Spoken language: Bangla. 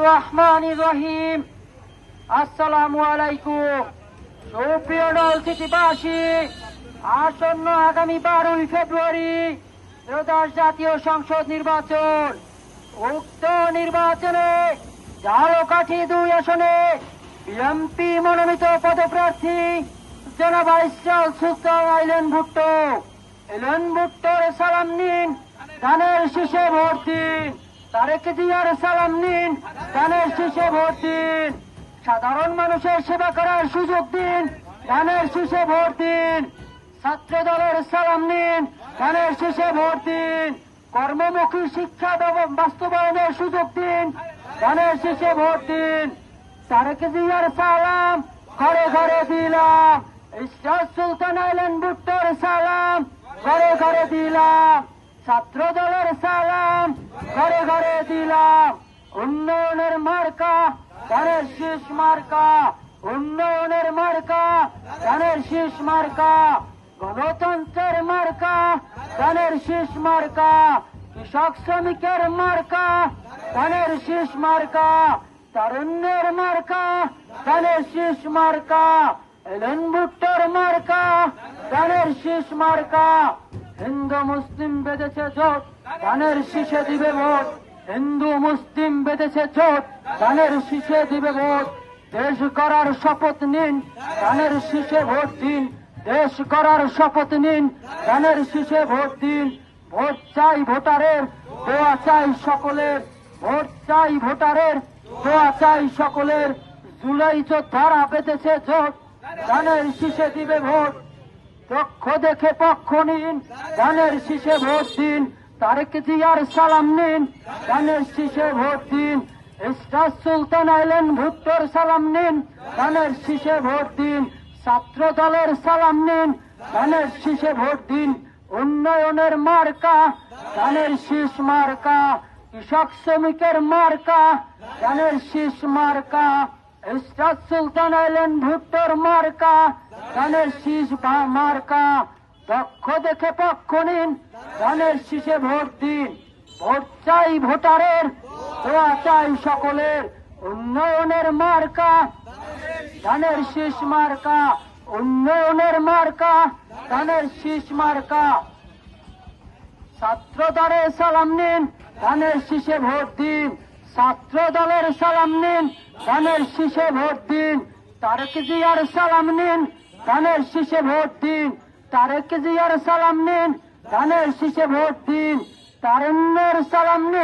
রহমানির রহিম। আসসালামু আলাইকুম। সুপ্রিয় নলছিটিবাসী, আসন্ন আগামী 12ই ফেব্রুয়ারি ত্রয়োদশ জাতীয় সংসদ নির্বাচন। উক্ত নির্বাচনে ঝালকাঠি 2 আসনে বিএনপি মনোনীত পদপ্রার্থী জনাব ইসরাল সুলতান এলেন ভুট্টোর সালাম নিন, ধানের শীষে ভোট দিন। তারেক জিয়ার সালাম নিন, ধানের শীষে ভোট দিন। সাধারণ মানুষের সেবা করার সুযোগ দিন, ধানের শীষে ভোট দিন। ছাত্র দলের সালাম নিন, ধানের শীষে ভোট দিন। কর্মমুখী শিক্ষা বাস্তবায়নের সুযোগ দিন, ধানের শীষে ভোট দিন। তারেক জিয়ার সালাম ঘরে ঘরে দিলাম, ইসরাল সুলতান ভুট্টোর সালাম ঘরে ঘরে দিলাম। ছাত্র দলের সালাম ঘরে ঘরে দিলাম। উন্নয়নের মার্কা ধানের শীষ মার্কা, উন্নয়নের মার্কা ধানের শীষ মার্কা। গণতন্ত্রের মার্কা ধানের শীষ মার্কা। কৃষক শ্রমিকের মার্কা ধানের শীষ মার্কা। তারুণ্যের মার্কা ধানের শীষ মার্কা। এলেন ভুট্টোর মার্কা ধানের শীষ মার্কা। হিন্দু মুসলিম বেঁধেছে জোট, ধানের শীষে দিবে ভোট। হিন্দু মুসলিম বেঁধেছে জোট, ধানের শীষে দিবে ভোট। দেশ গড়ার শপথ নিন, ধানের শীষে ভোট দিন। দেশ গড়ার শপথ নিন, ধানের শীষে ভোট দিন। ভোট চাই ভোটারের, দোয়া চাই সকলের। ভোট চাই ভোটারের, দোয়া চাই সকলের। জুলাই যোদ্ধারা বেঁধেছে জোট, ধানের শীষে দিবে ভোট। পক্ষ দেখে পক্ষ নিন, ধানের শীষে ভোট দিন। তারেক জিয়ার সালাম নিন, ধানের শীষে ভোট দিন। ইসরাল সুলতান ভুট্টোর সালাম নিন, ধানের শীষে ভোট দিন। ছাত্র দলের সালাম নিন, ধানের শীষে ভোট দিন। উন্নয়নের মার্কা ধানের শীষ মার্কা। কৃষক শ্রমিকের মার্কা ধানের শীষ মার্কা। ইসরাল সুলতান ভুট্টোর মার্কা ধানের শীষ মার্কা। পক্ষ দেখে পক্ষ নিন, ধানের শীষে ভোট দিন। ভোট চাই ভোটারের, দোয়া চাই সকলের। উন্নয়নের মার্কা ধানের শীষ মার্কা। উন্নয়নের মার্কা ধানের শীষ মার্কা। ছাত্র দলের সালাম নিন, ধানের শীষে ভোট দিন। ছাত্র দলের সালাম নিন, ধানের শীষে ভোট দিন। তারেক জিয়ার সালাম নিন, ধানের শীষে ভোট দিন। তারেক জিয়ার সালাম নিন, ধানের শীষে ভোট দিন। তারুণ্যের সালাম নিন।